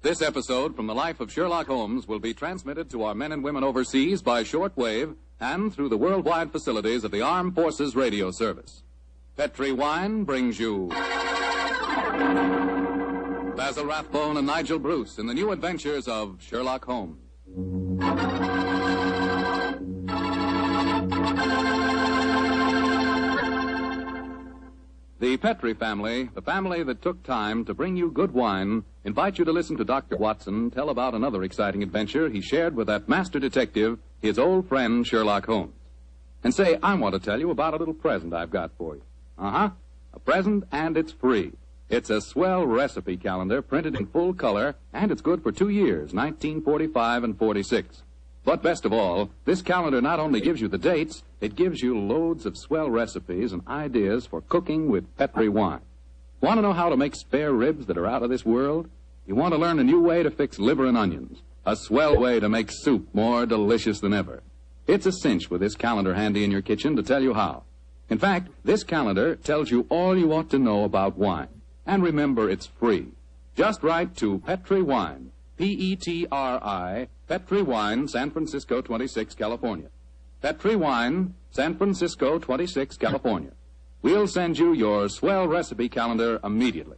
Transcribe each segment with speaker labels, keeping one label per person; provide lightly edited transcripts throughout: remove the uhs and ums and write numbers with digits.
Speaker 1: This episode from the life of Sherlock Holmes will be transmitted to our men and women overseas by shortwave and through the worldwide facilities of the Armed Forces Radio Service. Petri Wine brings you Basil Rathbone and Nigel Bruce in the new adventures of Sherlock Holmes. The Petri family, the family that took time to bring you good wine, invite you to listen to Dr. Watson tell about another exciting adventure he shared with that master detective, his old friend Sherlock Holmes. And say, I want to tell you about a little present I've got for you. A present, and it's free. It's a swell recipe calendar printed in full color, and it's good for 2 years, 1945 and 46. But best of all, this calendar not only gives you the dates, it gives you loads of swell recipes and ideas for cooking with Petri wine. Want to know how to make spare ribs that are out of this world? You want to learn a new way to fix liver and onions, a swell way to make soup more delicious than ever. It's a cinch with this calendar handy in your kitchen to tell you how. In fact, this calendar tells you all you ought to know about wine. And remember, it's free. Just write to Petri Wine, P-E-T-R-I, Petri Wine, San Francisco 26, California. Petri Wine, San Francisco 26, California. We'll send you your swell recipe calendar immediately.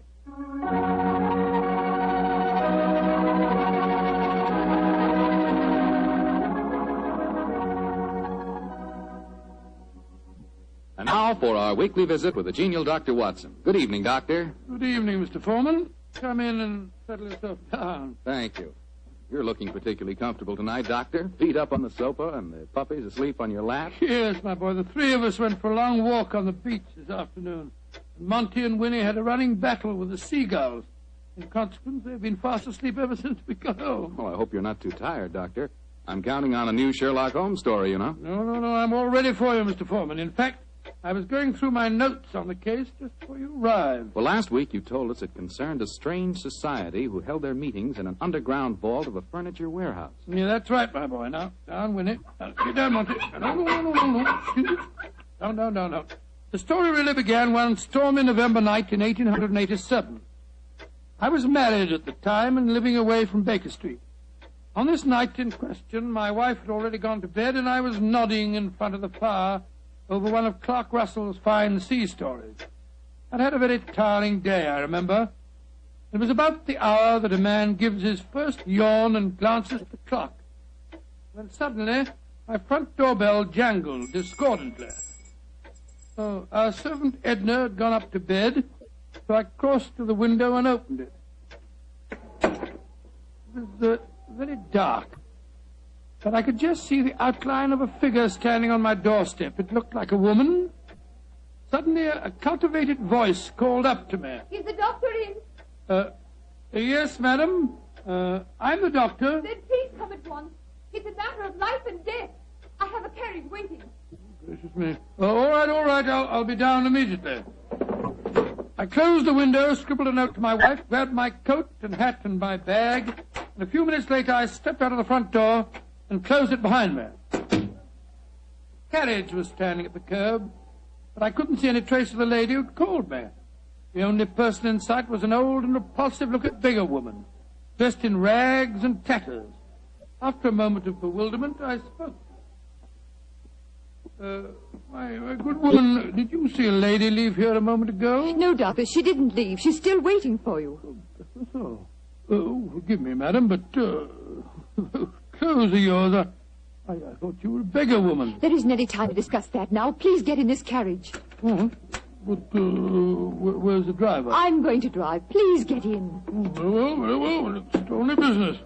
Speaker 1: And now for our weekly visit with the genial Dr. Watson. Good evening, Doctor.
Speaker 2: Good evening, Mr. Foreman. Come in and settle yourself down.
Speaker 1: Thank you. You're looking particularly comfortable tonight, Doctor. Feet up on the sofa and the puppies asleep on your lap.
Speaker 2: Yes, my boy. The three of us went for a long walk on the beach this afternoon. And Monty and Winnie had a running battle with the seagulls. In consequence, they've been fast asleep ever since we got home.
Speaker 1: Well, I hope you're not too tired, Doctor. I'm counting on a new Sherlock Holmes story, you know.
Speaker 2: No. I'm all ready for you, Mr. Foreman. In fact, I was going through my notes on the case just before you arrived.
Speaker 1: Well, last week you told us it concerned a strange society who held their meetings in an underground vault of a furniture warehouse.
Speaker 2: Yeah, that's right, my boy. Now, down, Winnie. Get down, Monty. No. The story really began one stormy November night in 1887. I was married at the time and living away from Baker Street. On this night in question, my wife had already gone to bed, and I was nodding in front of the fire over one of Clark Russell's fine sea stories. I'd had a very tiring day, I remember. It was about the hour that a man gives his first yawn and glances at the clock, when suddenly my front doorbell jangled discordantly. So our servant Edna had gone up to bed, so I crossed to the window and opened it. It was very dark, but I could just see the outline of a figure standing on my doorstep. It looked like a woman. Suddenly, a cultivated voice called up to me.
Speaker 3: Is the doctor in?
Speaker 2: Yes, madam. I'm the doctor.
Speaker 3: Then please come at once. It's a matter of life and death. I have a carriage waiting.
Speaker 2: Gracious me. All right. I'll be down immediately. I closed the window, scribbled a note to my wife, grabbed my coat and hat and my bag, and a few minutes later I stepped out of the front door and closed it behind me. The carriage was standing at the curb, but I couldn't see any trace of the lady who'd called me. The only person in sight was an old and repulsive-looking beggar woman, dressed in rags and tatters. After a moment of bewilderment, I spoke. My good woman, did you see a lady leave here a moment ago?
Speaker 3: No, Doctor, she didn't leave. She's still waiting for you.
Speaker 2: Forgive me, madam, but clothes of yours, I thought you were a beggar woman.
Speaker 3: There isn't any time to discuss that now. Please get in this carriage.
Speaker 2: But where's the driver?
Speaker 3: I'm going to drive. Please get in.
Speaker 2: Very well. It's only business.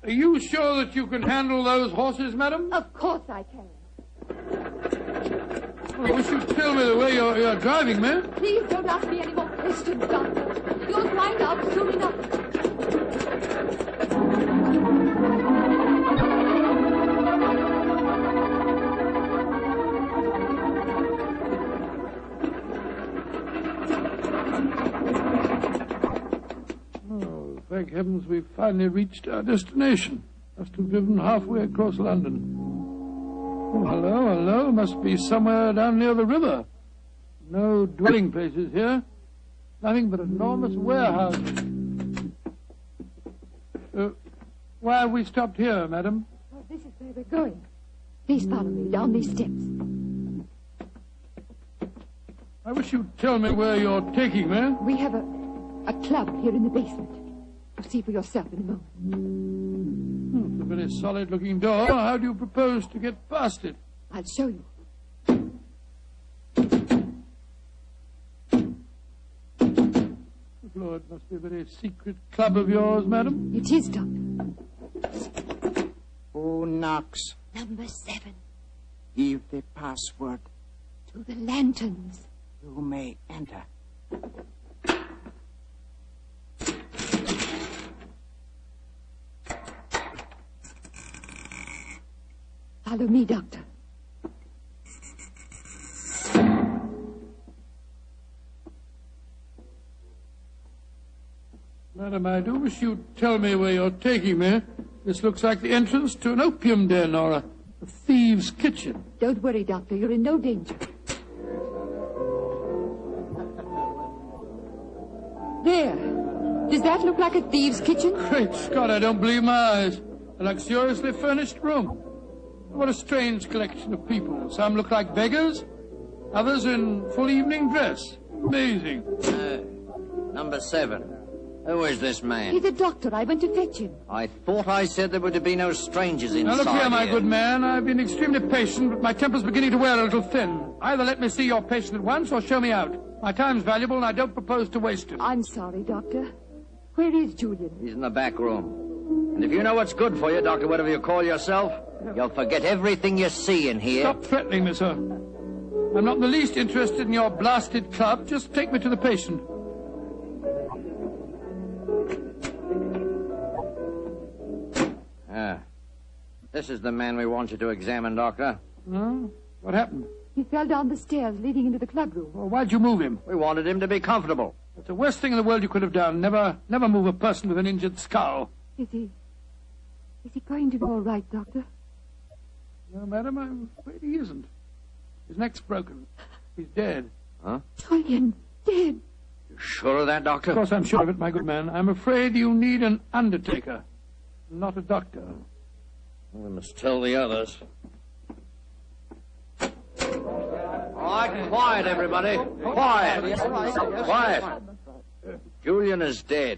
Speaker 2: Are you sure that you can handle those horses, madam?
Speaker 3: Of course I can.
Speaker 2: Well, I wish you'd tell me the way you're driving, ma'am.
Speaker 3: Please don't ask me any more questions, Doctor. You'll find out soon enough.
Speaker 2: Thank heavens we've finally reached our destination. Must have driven halfway across London. Oh, hello. Must be somewhere down near the river. No dwelling places here. Nothing but enormous warehouses. Why have we stopped here, madam?
Speaker 3: Oh, this is where we're going. Please follow me down these steps.
Speaker 2: I wish you'd tell me where you're taking me.
Speaker 3: We have a club here in the basement. You'll see for yourself in a moment.
Speaker 2: It's a very solid-looking door. How do you propose to get past it?
Speaker 3: I'll show you.
Speaker 2: Lord, it must be a very secret club of yours, madam.
Speaker 3: It is, Doctor.
Speaker 4: Who knocks?
Speaker 3: Number 7.
Speaker 4: Give the password.
Speaker 3: To the lanterns.
Speaker 4: You may enter.
Speaker 3: Follow me, Doctor.
Speaker 2: Madam, I do wish you'd tell me where you're taking me. This looks like the entrance to an opium den or a thieves' kitchen.
Speaker 3: Don't worry, Doctor. You're in no danger. There. Does that look like a thieves' kitchen?
Speaker 2: Great Scott, I don't believe my eyes. A luxuriously furnished room. What a strange collection of people. Some look like beggars, others in full evening dress. Amazing.
Speaker 5: Number 7. Who is this man?
Speaker 3: He's a doctor. I went to fetch him.
Speaker 5: I thought I said there were to be no strangers inside.
Speaker 2: Now look here, my good man. I've been extremely patient, but my temper's beginning to wear a little thin. Either let me see your patient at once or show me out. My time's valuable and I don't propose to waste it.
Speaker 3: I'm sorry, Doctor. Where is Julian?
Speaker 5: He's in the back room. And if you know what's good for you, Doctor, whatever you call yourself, you'll forget everything you see in here.
Speaker 2: Stop threatening me, sir. I'm not in the least interested in your blasted club. Just take me to the patient.
Speaker 5: This is the man we want you to examine, Doctor.
Speaker 2: Huh? What happened?
Speaker 3: He fell down the stairs leading into the club room.
Speaker 2: Well, why'd you move him?
Speaker 5: We wanted him to be comfortable.
Speaker 2: That's the worst thing in the world you could have done. Never move a person with an injured skull.
Speaker 3: Is he going to be all right, Doctor?
Speaker 2: No, madam, I'm afraid he isn't. His neck's broken. He's dead.
Speaker 5: Huh?
Speaker 3: Julian, dead.
Speaker 5: You sure of that, Doctor?
Speaker 2: Of course I'm sure of it, my good man. I'm afraid you need an undertaker, not a doctor.
Speaker 5: We must tell the others. All right, quiet, everybody. Quiet. Quiet. Julian is dead.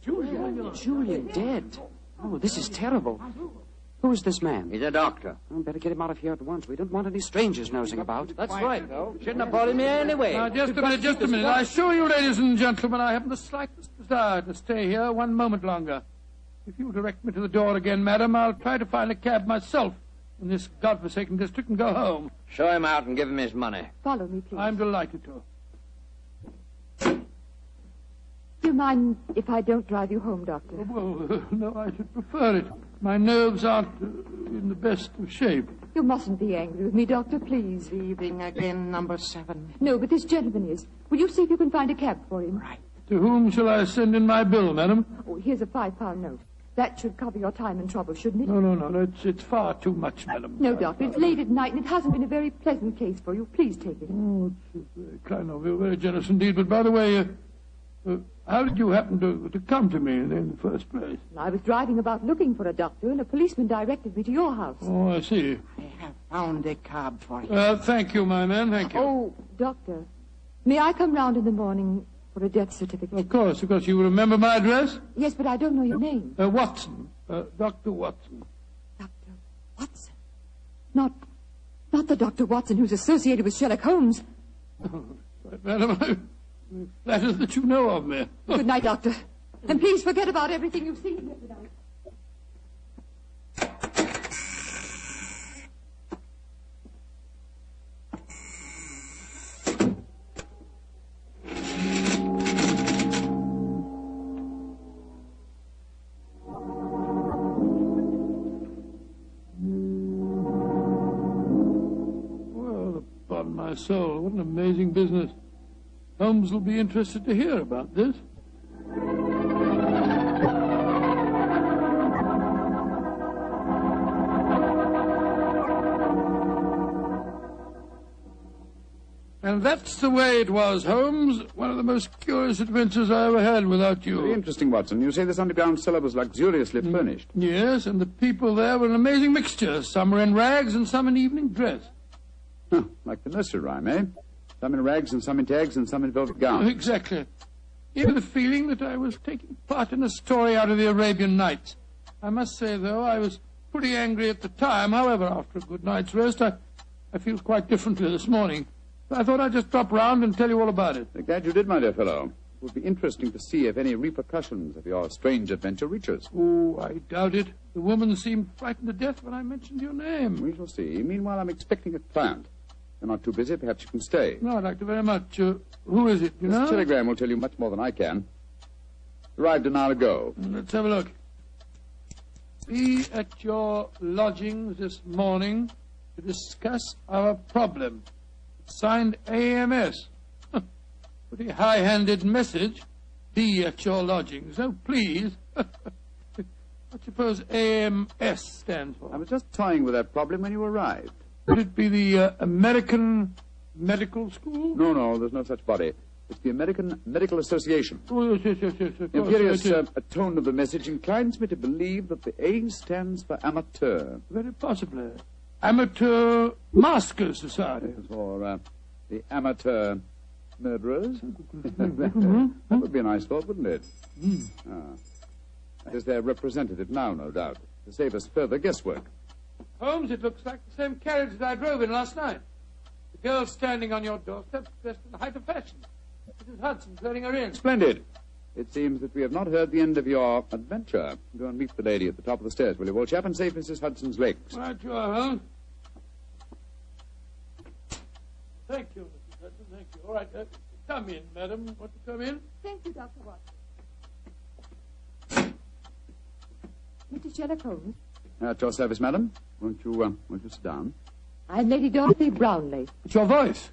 Speaker 6: Julian dead? Oh, this is terrible. Who is this man?
Speaker 5: He's a doctor.
Speaker 6: Oh, better get him out of here at once. We don't want any strangers nosing about.
Speaker 5: That's right, though. Shouldn't have brought him here anyway.
Speaker 2: Now, just a minute. I assure you, ladies and gentlemen, I haven't the slightest desire to stay here one moment longer. If you'll direct me to the door again, madam, I'll try to find a cab myself in this godforsaken district and go home.
Speaker 5: Show him out and give him his money.
Speaker 3: Follow me, please.
Speaker 2: I'm delighted to.
Speaker 3: Do you mind if I don't drive you home, Doctor?
Speaker 2: Well, no, I should prefer it. My nerves aren't in the best of shape.
Speaker 3: You mustn't be angry with me, Doctor, please.
Speaker 4: Leaving again, number 7.
Speaker 3: No, but this gentleman is. Will you see if you can find a cab for him?
Speaker 4: Right.
Speaker 2: To whom shall I send in my bill, madam?
Speaker 3: Oh, here's a £5 note. That should cover your time and trouble, shouldn't it?
Speaker 2: No. It's far too much, madam.
Speaker 3: No, Doctor, it's late at night and it hasn't been a very pleasant case for you. Please take it.
Speaker 2: Oh, it's very kind of you, very generous indeed. But by the way, how did you happen to come to me in the first place?
Speaker 3: I was driving about looking for a doctor and a policeman directed me to your house.
Speaker 2: Oh, I see.
Speaker 4: I have found a cab for you.
Speaker 2: Thank you, my man, thank you.
Speaker 3: Oh, Doctor, may I come round in the morning for a death certificate?
Speaker 2: Of course. You remember my address?
Speaker 3: Yes, but I don't know your name.
Speaker 2: Watson. Dr. Watson.
Speaker 3: Dr. Watson? Not the Dr. Watson who's associated with Sherlock Holmes.
Speaker 2: Oh, right, madam, I'm flattered that you know of me.
Speaker 3: Good night, Doctor. And please forget about everything you've seen here tonight.
Speaker 2: My soul, what an amazing business. Holmes will be interested to hear about this. And And that's the way it was, Holmes. One of the most curious adventures I ever had without you.
Speaker 7: Very interesting, Watson. You say this underground cellar was luxuriously furnished.
Speaker 2: Yes, and the people there were an amazing mixture. Some were in rags and some in evening dress.
Speaker 7: Huh, like the nursery rhyme, eh? Some in rags and some in tags and some in velvet gowns.
Speaker 2: Exactly. Even the feeling that I was taking part in a story out of the Arabian Nights. I must say, though, I was pretty angry at the time. However, after a good night's rest, I feel quite differently this morning. I thought I'd just drop round and tell you all about it.
Speaker 7: I'm glad you did, my dear fellow. It would be interesting to see if any repercussions of your strange adventure reach us.
Speaker 2: Oh, I doubt it. The woman seemed frightened to death when I mentioned your name.
Speaker 7: We shall see. Meanwhile, I'm expecting a client. You're not too busy. Perhaps you can stay.
Speaker 2: No, I'd like to very much. Who is it, you know?
Speaker 7: This telegram will tell you much more than I can. Arrived an hour ago.
Speaker 2: Let's have a look. Be at your lodgings this morning to discuss our problem. Signed AMS. Pretty high-handed message. Be at your lodgings. Oh, please. What do you suppose AMS stands for?
Speaker 7: I was just toying with that problem when you arrived.
Speaker 2: Would it be the American Medical School?
Speaker 7: No, there's no such body. It's the American Medical Association.
Speaker 2: Oh, yes, of
Speaker 7: The
Speaker 2: course.
Speaker 7: imperious tone of the message inclines me to believe that the A stands for amateur.
Speaker 2: Very possibly. Amateur Masker Society.
Speaker 7: Or the amateur murderers. That would be a nice thought, wouldn't it? That is their representative now, no doubt, to save us further guesswork.
Speaker 2: Holmes, it looks like the same carriage that I drove in last night. The girl standing on your doorstep, dressed in the height of fashion. Mrs. Hudson's letting her in.
Speaker 7: Splendid. It seems that we have not heard the end of your adventure. Go and meet the lady at the top of the stairs, will you, old chap, and save Mrs. Hudson's legs.
Speaker 2: Right you are, Holmes. Thank you, Mrs. Hudson, thank you. All right, come in, madam. Want to come in?
Speaker 3: Thank you, Dr. Watson. Mr. Sherlock Holmes,
Speaker 7: At your service, madam. Won't you sit down?
Speaker 3: I'm Lady Dorothy Brownlee.
Speaker 2: It's your voice.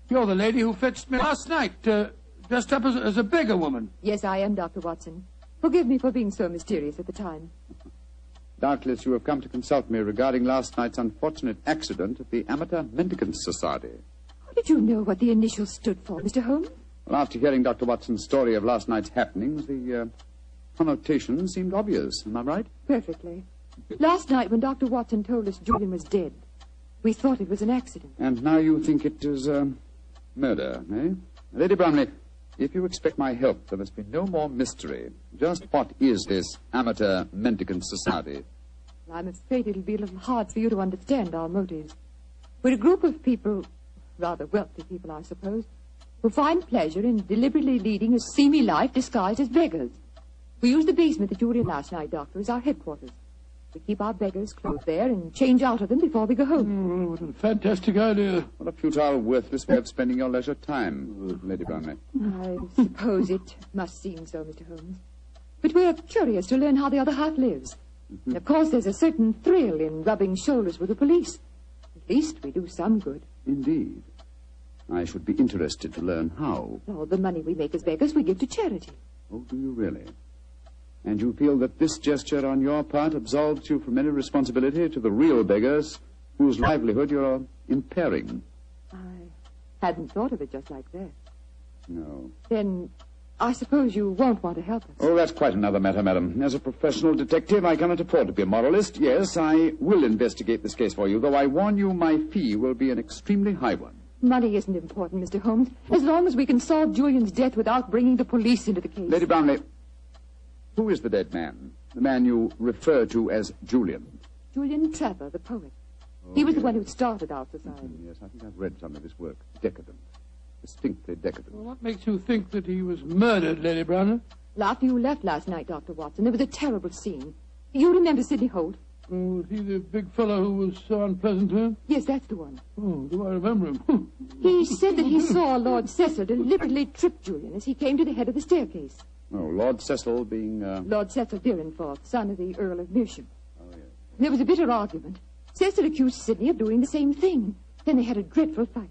Speaker 2: You're the lady who fetched me last night, dressed up as a beggar woman.
Speaker 3: Yes, I am, Dr. Watson. Forgive me for being so mysterious at the time.
Speaker 7: Doubtless you have come to consult me regarding last night's unfortunate accident at the Amateur Mendicant Society.
Speaker 3: How did you know what the initials stood for, Mr. Holmes?
Speaker 7: Well, after hearing Dr. Watson's story of last night's happenings, the connotation seemed obvious. Am I right?
Speaker 3: Perfectly. Last night, when Dr. Watson told us Julian was dead, we thought it was an accident.
Speaker 7: And now you think it is murder, eh? Lady Bromley, if you expect my help, there must be no more mystery. Just what is this Amateur Mendicant Society?
Speaker 3: I'm afraid it'll be a little hard for you to understand our motives. We're a group of people, rather wealthy people, I suppose, who find pleasure in deliberately leading a seamy life disguised as beggars. We use the basement that you were in last night, Doctor, as our headquarters. We keep our beggars clothed there and change out of them before we go home.
Speaker 2: Oh, what a fantastic idea.
Speaker 7: What a futile, worthless way of spending your leisure time, Lady Bromley.
Speaker 3: I suppose it must seem so, Mr. Holmes. But we're curious to learn how the other half lives. And of course, there's a certain thrill in rubbing shoulders with the police. At least we do some good.
Speaker 7: Indeed. I should be interested to learn how.
Speaker 3: All the money we make as beggars we give to charity.
Speaker 7: Oh, do you really? And you feel that this gesture on your part absolves you from any responsibility to the real beggars whose livelihood you're impairing?
Speaker 3: I hadn't thought of it just like that.
Speaker 7: No.
Speaker 3: Then I suppose you won't want to help us.
Speaker 7: Oh, that's quite another matter, madam. As a professional detective, I cannot afford to be a moralist. Yes, I will investigate this case for you, though I warn you my fee will be an extremely high one.
Speaker 3: Money isn't important, Mr. Holmes, as long as we can solve Julian's death without bringing the police into the case.
Speaker 7: Lady Brownlee, who is the dead man? The man you refer to as Julian?
Speaker 3: Julian Trevor, the poet. He was the one who started our society.
Speaker 7: Yes, I think I've read some of his work. Decadent. Distinctly decadent.
Speaker 2: Well, what makes you think that he was murdered, Lady Browner?
Speaker 3: Well, after you left last night, Dr. Watson, there was a terrible scene. You remember Sidney Holt?
Speaker 2: Oh, was he the big fellow who was so unpleasant to him?
Speaker 3: Yes, that's the one.
Speaker 2: Oh, do I remember him?
Speaker 3: He said that he saw Lord Cecil deliberately trip Julian as he came to the head of the staircase.
Speaker 7: Oh, Lord Cecil being...
Speaker 3: Lord Cecil Deerenforth, son of the Earl of Meersham.
Speaker 7: Oh, yes.
Speaker 3: There was a bitter argument. Cecil accused Sidney of doing the same thing. Then they had a dreadful fight.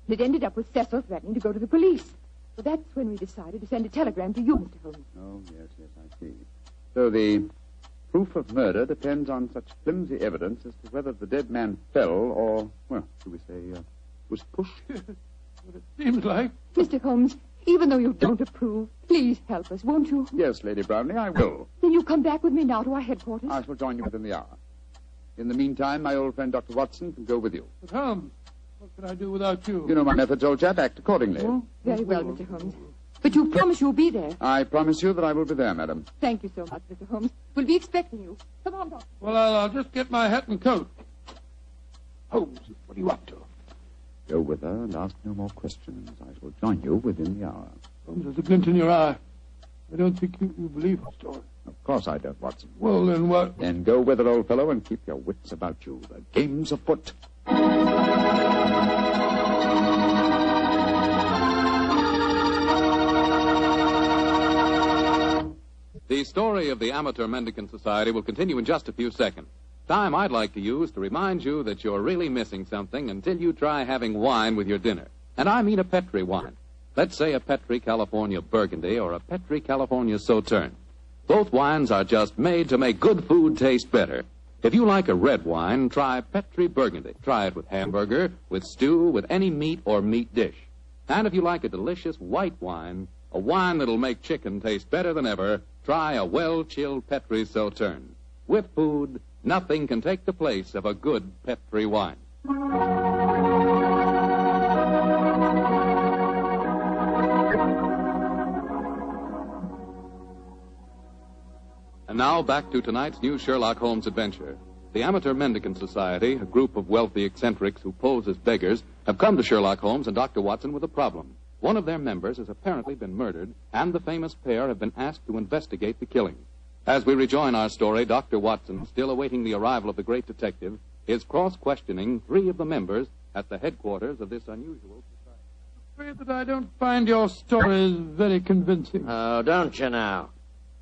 Speaker 3: It ended up with Cecil threatening to go to the police. So that's when we decided to send a telegram to you, Mr. Holmes.
Speaker 7: Oh, yes, I see. So the proof of murder depends on such flimsy evidence as to whether the dead man fell or, well, should we say, was pushed?
Speaker 2: what it seems like.
Speaker 3: Mr. Holmes, even though you don't approve, please help us, won't you?
Speaker 7: Yes, Lady Brownlee, I will.
Speaker 3: Then you come back with me now to our headquarters?
Speaker 7: I shall join you within the hour. In the meantime, my old friend Dr. Watson can go with you.
Speaker 2: But Holmes, what can I do without you?
Speaker 7: You know my methods, old chap. Act accordingly.
Speaker 3: Very well, Mr. Holmes. But you promise you'll be there.
Speaker 7: I promise you that I will be there, madam.
Speaker 3: Thank you so much, Mr. Holmes. We'll be expecting you. Come on, Doctor.
Speaker 2: Well, I'll just get my hat and coat. Holmes, what are you up to?
Speaker 7: Go with her and ask no more questions. I shall join you within the hour.
Speaker 2: Holmes, there's a glint in your eye. I don't think you believe the story.
Speaker 7: Of course I don't, Watson.
Speaker 2: Well, then what?
Speaker 7: Then go with her, old fellow, and keep your wits about you. The game's afoot.
Speaker 1: The story of the Amateur Mendicant Society will continue in just a few seconds. Time I'd like to use to remind you that you're really missing something until you try having wine with your dinner. And I mean a Petri wine. Let's say a Petri California Burgundy or a Petri California Sauterne. Both wines are just made to make good food taste better. If you like a red wine, try Petri Burgundy. Try it with hamburger, with stew, with any meat or meat dish. And if you like a delicious white wine, a wine that'll make chicken taste better than ever, try a well-chilled Petri Sauterne. With food, nothing can take the place of a good Petri wine. And now back to tonight's new Sherlock Holmes adventure. The Amateur Mendicant Society, a group of wealthy eccentrics who pose as beggars, have come to Sherlock Holmes and Dr. Watson with a problem. One of their members has apparently been murdered, and the famous pair have been asked to investigate the killing. As we rejoin our story, Dr. Watson, still awaiting the arrival of the great detective, is cross-questioning three of the members at the headquarters of this unusual society.
Speaker 2: I'm afraid that I don't find your stories very convincing.
Speaker 5: Oh, don't you now?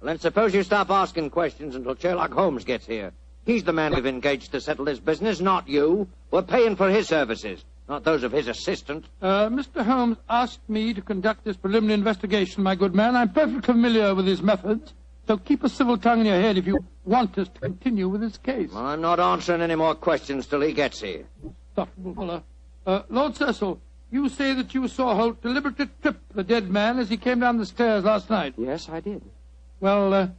Speaker 5: Well, then suppose you stop asking questions until Sherlock Holmes gets here. He's the man we've engaged to settle this business, not you. We're paying for his services, not those of his assistant.
Speaker 2: Mr. Holmes asked me to conduct this preliminary investigation, my good man. I'm perfectly familiar with his methods. So keep a civil tongue in your head if you want us to continue with this case.
Speaker 5: Well, I'm not answering any more questions till he gets here.
Speaker 2: Insufferable fellow. Lord Cecil, you say that you saw Holt deliberately trip the dead man as he came down the stairs last night.
Speaker 6: Yes, I did.
Speaker 2: Well,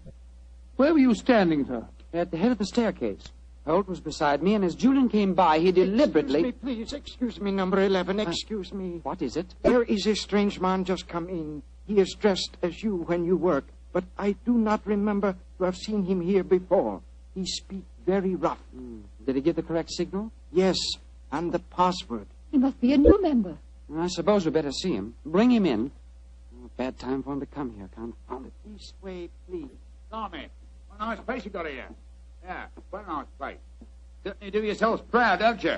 Speaker 2: where were you standing, sir?
Speaker 6: At the head of the staircase. Holt was beside me, and as Julian came by, he deliberately...
Speaker 4: Excuse me, number 11, excuse me.
Speaker 6: What is it?
Speaker 4: There is a strange man just come in. He is dressed as you when you work, but I do not remember to have seen him here before. He speaks very rough.
Speaker 6: Did he give the correct signal?
Speaker 4: Yes, and the password.
Speaker 3: He must be a new member.
Speaker 6: I suppose we better see him. Bring him in. Oh, bad time for him to come here, confound it.
Speaker 4: This way, please.
Speaker 7: Tommy, what a nice place you got here. Yeah, quite a nice place. Certainly do yourselves proud, don't you?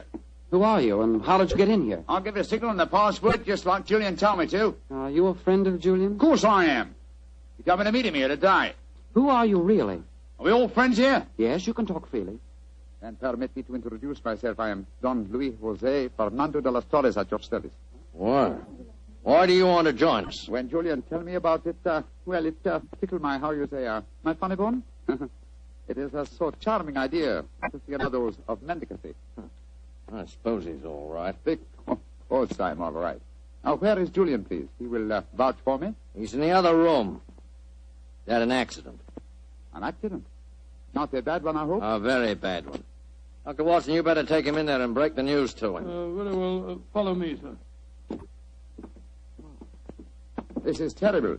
Speaker 6: Who are you, and how did you get in here?
Speaker 7: I'll give the signal and the password just like Julian told me to.
Speaker 6: Are you a friend of Julian?
Speaker 7: Of course I am. You're coming to meet him here today.
Speaker 6: Who are you, really?
Speaker 7: Are we all friends here?
Speaker 6: Yes, you can talk freely.
Speaker 7: And permit me to introduce myself. I am Don Luis Jose Fernando de las Torres at your service.
Speaker 5: Why? Why do you want to join us?
Speaker 7: When Julian tell me about it, it tickled my, how you say, my funny bone. It is a so charming idea to see another of mendicancy.
Speaker 5: I suppose he's all right.
Speaker 7: Of course I'm all right. Now, where is Julian, please? He will vouch for me.
Speaker 5: He's in the other room. He had an accident.
Speaker 7: An accident? Not a bad one, I hope?
Speaker 5: A very bad one. Dr. Watson, you better take him in there and break the news to him.
Speaker 2: Very well. Follow me, sir.
Speaker 7: This is terrible.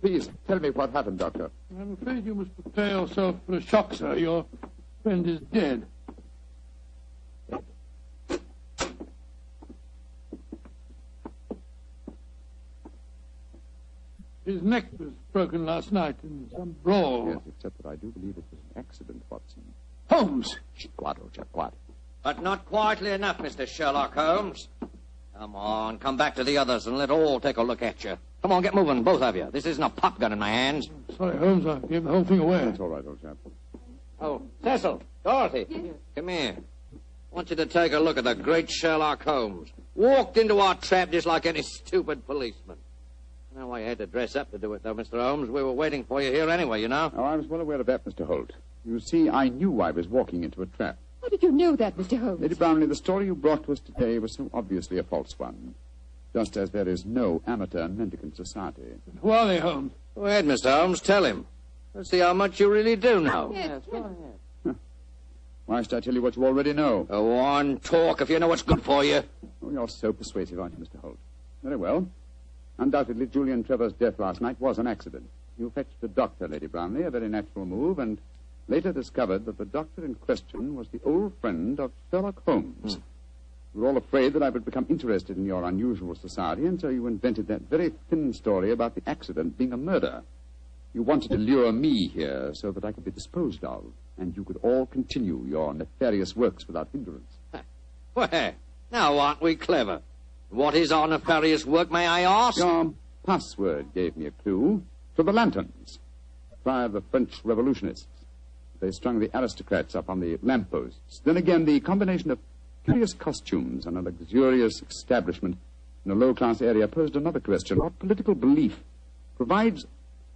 Speaker 7: Please, tell me what happened, Doctor.
Speaker 2: I'm afraid you must prepare yourself for a shock, sir. Your friend is dead. His neck was broken last night in some brawl.
Speaker 7: Yes, except that I do believe it was an accident, Watson.
Speaker 2: Holmes!
Speaker 7: Quiet, quiet.
Speaker 5: But not quietly enough, Mr. Sherlock Holmes. Come on, come back to the others and let all take a look at you. Come on, get moving, both of you. This isn't a pop gun in my hands.
Speaker 2: Sorry, Holmes, I gave the whole thing away.
Speaker 7: That's all right, old chap.
Speaker 5: Oh, Cecil, Dorothy, come here. I want you to take a look at the great Sherlock Holmes. Walked into our trap just like any stupid policeman. I know why you had to dress up to do it, though, Mr. Holmes. We were waiting for you here anyway, you know.
Speaker 7: Oh, I was well aware of that, Mr. Holt. You see, I knew I was walking into a trap.
Speaker 3: How did you know that, Mr. Holmes?
Speaker 7: Lady Brownlee, the story you brought to us today was so obviously a false one. just as there is no amateur mendicant society.
Speaker 2: Who are they, Holmes?
Speaker 5: Go ahead, Mr. Holmes, tell him. Let's see how much you really do know.
Speaker 3: Yes,
Speaker 6: Go ahead.
Speaker 7: Why should I tell you what you already know?
Speaker 5: Go on, talk if you know what's good for you.
Speaker 7: Oh, you're so persuasive, aren't you, Mr. Holt? Very well. Undoubtedly, Julian Trevor's death last night was an accident. You fetched a doctor, Lady Brownlee, a very natural move, and later discovered that the doctor in question was the old friend of Sherlock Holmes. You were all afraid that I would become interested in your unusual society, and so you invented that very thin story about the accident being a murder. You wanted to lure me here so that I could be disposed of, and you could all continue your nefarious works without hindrance.
Speaker 5: Well, now aren't we clever? What is our nefarious work, may I ask?
Speaker 7: Your password gave me a clue to the lanterns. Prior to the French revolutionists. They strung the aristocrats up on the lampposts. Then again, the combination of curious costumes and a luxurious establishment in a low-class area posed another question. What political belief provides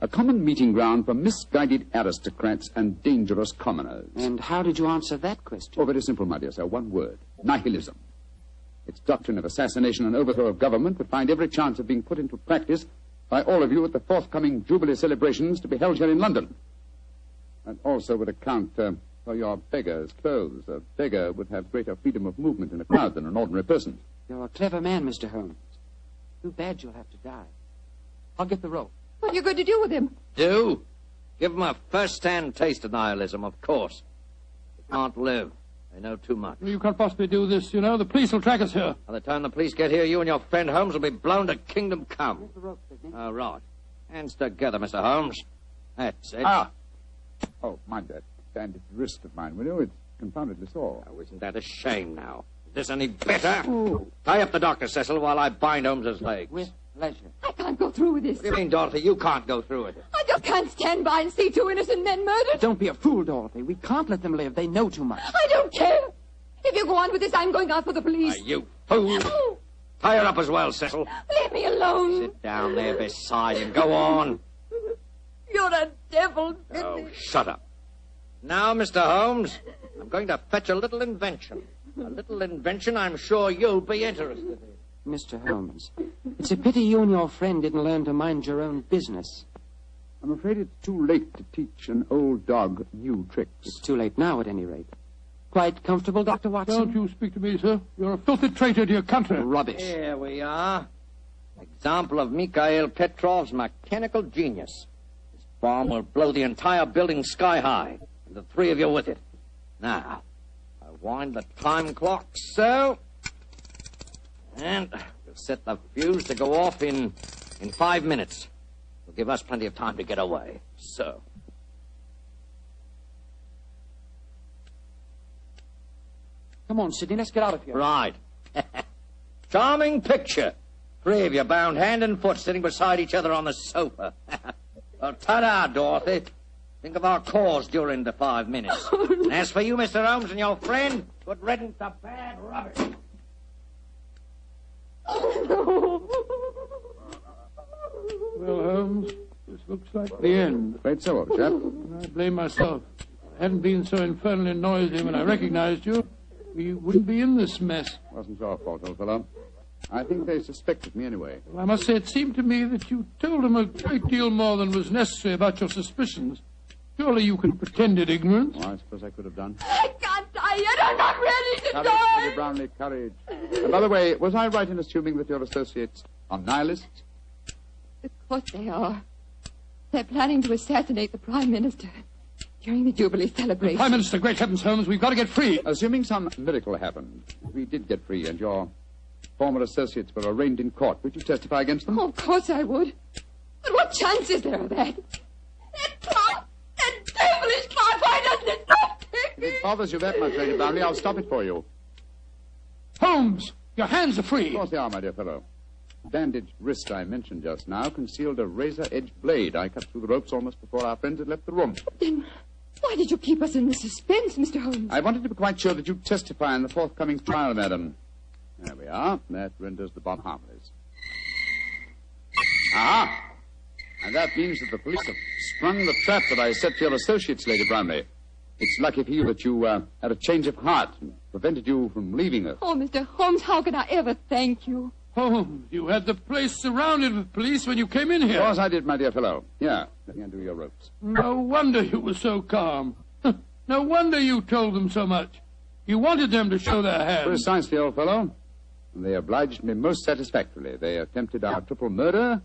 Speaker 7: a common meeting ground for misguided aristocrats and dangerous commoners?
Speaker 6: And how did you answer that question?
Speaker 7: Oh, very simple, my dear sir. One word. Nihilism. Its doctrine of assassination and overthrow of government would find every chance of being put into practice by all of you at the forthcoming Jubilee celebrations to be held here in London. And also would account for your beggar's clothes. A beggar would have greater freedom of movement in a crowd than an ordinary person.
Speaker 6: You're a clever man, Mr. Holmes. Too bad you'll have to die. I'll get the rope.
Speaker 3: What are you going to do with him?
Speaker 5: Do? Give him a first-hand taste of nihilism, of course. He can't live. They know too much.
Speaker 2: You can't possibly do this, you know. The police will track us here.
Speaker 5: By the time the police get here, you and your friend Holmes will be blown to kingdom come.
Speaker 6: Here's the rope, Sidney.
Speaker 5: Oh, right. Hands together, Mr. Holmes. That's it.
Speaker 7: Ah! Oh, mind that bandaged wrist of mine, will you? It's confoundedly sore.
Speaker 5: Oh, isn't that a shame now? Is this any better? Tie up the doctor, Cecil, while I bind Holmes's legs.
Speaker 6: With pleasure.
Speaker 3: I can't go through with this.
Speaker 5: What do you mean, Dorothy? You can't go through it.
Speaker 3: I just can't stand by and see two innocent men murdered.
Speaker 6: Don't be a fool, Dorothy. We can't let them live. They know too much.
Speaker 3: I don't care. If you go on with this, I'm going out for the police.
Speaker 5: You fool. Tie her up as well, Cecil.
Speaker 3: Leave me alone.
Speaker 5: Sit down there beside him. Go on.
Speaker 3: You're a devil, Sidney.
Speaker 5: Oh, shut up. Now, Mr. Holmes, I'm going to fetch a little invention. A little invention I'm sure you'll be interested in.
Speaker 6: Mr. Holmes, it's a pity you and your friend didn't learn to mind your own business.
Speaker 7: I'm afraid it's too late to teach an old dog new tricks.
Speaker 6: It's too late now, at any rate. Quite comfortable, Dr. Watson?
Speaker 2: Don't you speak to me, sir. You're a filthy traitor to your country.
Speaker 6: Rubbish.
Speaker 5: Here we are. Example of Mikhail Petrov's mechanical genius. This bomb will blow the entire building sky high, and the three of you with it. Now, I wind the time clock so, and we'll set the fuse to go off in 5 minutes. It'll give us plenty of time to get away. So.
Speaker 6: Come on, Sidney, let's get out of here.
Speaker 5: Right. Charming picture. Three of you bound hand and foot sitting beside each other on the sofa. Well, ta-da, Dorothy. Think of our cause during the 5 minutes. And as for you, Mr. Holmes, and your friend, good riddance to bad rubbish.
Speaker 2: Well, Holmes, this looks like the end.
Speaker 7: Afraid so, old chap.
Speaker 2: I blame myself. If I hadn't been so infernally noisy when I recognized you, we wouldn't be in this mess.
Speaker 7: Wasn't your fault, old fellow. I think they suspected me anyway.
Speaker 2: Well, I must say it seemed to me that you told them a great deal more than was necessary about your suspicions. Surely you could have pretended ignorance.
Speaker 7: Oh, I suppose I could have done.
Speaker 3: I can't die yet. I'm not ready to
Speaker 7: Courage,
Speaker 3: die.
Speaker 7: Lady Brownlee, courage. And by the way, was I right in assuming that your associates are nihilists?
Speaker 3: Of course they are. They're planning to assassinate the Prime Minister during the Jubilee celebration.
Speaker 2: Prime Minister, great heavens, Holmes, we've got to get free.
Speaker 7: Assuming some miracle happened, we did get free and your former associates were arraigned in court, would you testify against them?
Speaker 3: Oh, of course I would. But what chance is there of that? That clock, that devilish clock, why doesn't it stop
Speaker 7: If
Speaker 3: ticking?
Speaker 7: it bothers you that much, Lady Brownlee, I'll stop it for you.
Speaker 2: Holmes, your hands are free.
Speaker 7: Of course they are, my dear fellow. The bandaged wrist I mentioned just now concealed a razor-edged blade. I cut through the ropes almost before our friends had left the room.
Speaker 3: Then why did you keep us in suspense, Mr. Holmes?
Speaker 7: I wanted to be quite sure that you'd testify in the forthcoming trial, madam. There we are. That renders the bomb harmless. Ah! And that means that the police have sprung the trap that I set for your associates, Lady Brownlee. It's lucky for you that you had a change of heart and prevented you from leaving us.
Speaker 3: Oh, Mr. Holmes, how can I ever thank you?
Speaker 2: Holmes, you had the place surrounded with police when you came in here.
Speaker 7: Of course I did, my dear fellow. Yeah, let me undo your ropes.
Speaker 2: No wonder you were so calm. No wonder you told them so much. You wanted them to show their hands.
Speaker 7: Precisely, old fellow. They obliged me most satisfactorily. They attempted our triple murder.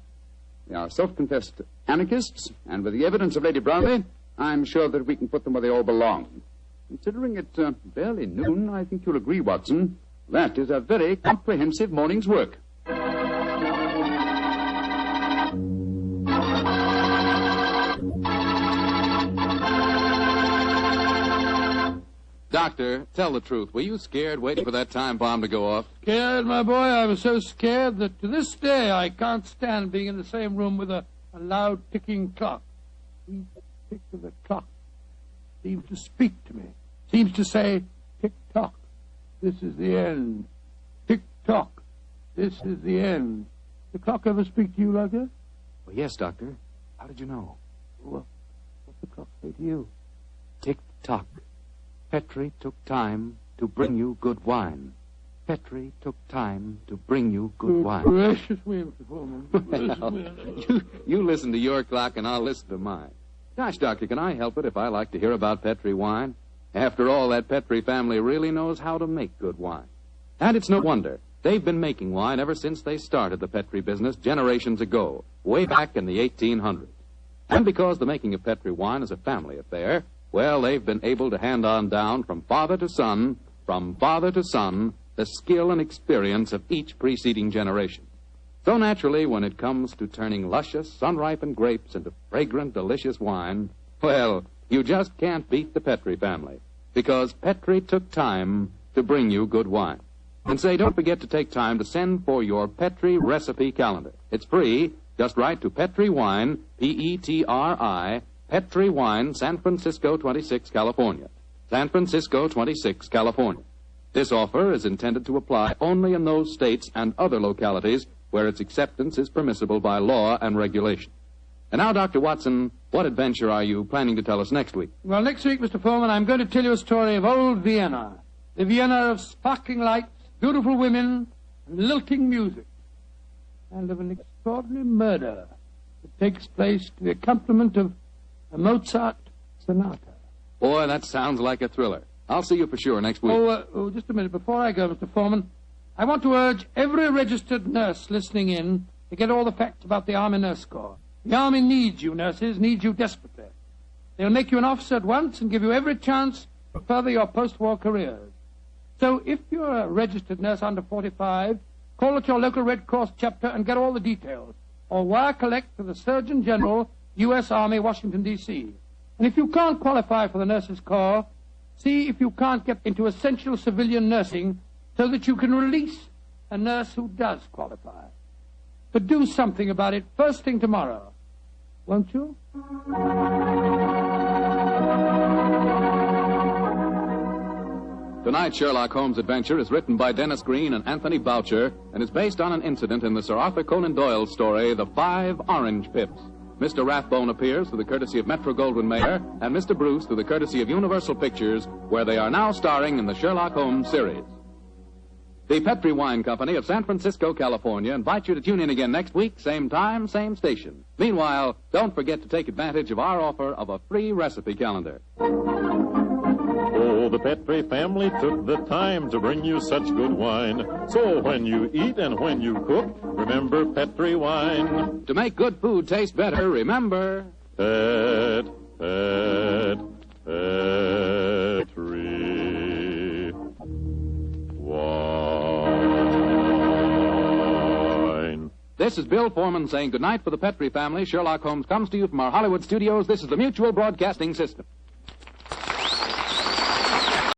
Speaker 7: They are self-confessed anarchists, and with the evidence of Lady Brownlee, I'm sure that we can put them where they all belong. Considering it barely noon, I think you'll agree, Watson, that is a very comprehensive morning's work.
Speaker 1: Doctor, tell the truth. Were you scared waiting for that time bomb to go off?
Speaker 2: Scared, my boy? I was so scared that to this day I can't stand being in the same room with a loud ticking clock. Each tick of the clock seems to speak to me. Seems to say, tick-tock, this is the end. Tick-tock, this is the end. The clock ever speak to you like that?
Speaker 1: Well, yes, Doctor. How did you know?
Speaker 2: Well, what's the clock say to you?
Speaker 1: Tick-tock. Petri took time to bring you good wine. Petri took time to bring you good wine.
Speaker 2: Gracious me, Mr. Foreman.
Speaker 1: Well, you listen to your clock and I'll listen to mine. Gosh, Doctor, can I help it if I like to hear about Petri wine? After all, that Petri family really knows how to make good wine. And it's no wonder. They've been making wine ever since they started the Petri business generations ago, way back in the 1800s. And because the making of Petri wine is a family affair, well, they've been able to hand on down from father to son, the skill and experience of each preceding generation. So naturally, when it comes to turning luscious, sun-ripened grapes into fragrant, delicious wine, well, you just can't beat the Petri family, because Petri took time to bring you good wine. And say, don't forget to take time to send for your Petri recipe calendar. It's free. Just write to Petri Wine, Petri, Petri Wine, San Francisco 26, California. San Francisco 26, California. This offer is intended to apply only in those states and other localities where its acceptance is permissible by law and regulation. And now, Dr. Watson, what adventure are you planning to tell us next week?
Speaker 2: Well, next week, Mr. Foreman, I'm going to tell you a story of old Vienna. The Vienna of sparkling lights, beautiful women, and lilting music. And of an extraordinary murder that takes place to the accompaniment of a Mozart sonata.
Speaker 1: Boy, that sounds like a thriller. I'll see you for sure next week.
Speaker 2: Just a minute. Before I go, Mr. Foreman, I want to urge every registered nurse listening in to get all the facts about the Army Nurse Corps. The Army needs you, nurses, needs you desperately. They'll make you an officer at once and give you every chance to further your post-war careers. So if you're a registered nurse under 45, call at your local Red Cross chapter and get all the details. Or wire collect to the Surgeon General, U.S. Army, Washington, D.C. And if you can't qualify for the Nurses Corps, see if you can't get into essential civilian nursing so that you can release a nurse who does qualify. But do something about it first thing tomorrow, won't you?
Speaker 1: Tonight's Sherlock Holmes adventure is written by Dennis Green and Anthony Boucher and is based on an incident in the Sir Arthur Conan Doyle story, The 5 Orange Pips. Mr. Rathbone appears through the courtesy of Metro-Goldwyn-Mayer and Mr. Bruce through the courtesy of Universal Pictures, where they are now starring in the Sherlock Holmes series. The Petri Wine Company of San Francisco, California, invites you to tune in again next week, same time, same station. Meanwhile, don't forget to take advantage of our offer of a free recipe calendar.
Speaker 8: Oh, the Petri family took the time to bring you such good wine. So when you eat and when you cook, remember Petri wine.
Speaker 1: To make good food taste better, remember...
Speaker 8: Petri wine.
Speaker 1: This is Bill Foreman saying goodnight for the Petri family. Sherlock Holmes comes to you from our Hollywood studios. This is the Mutual Broadcasting System.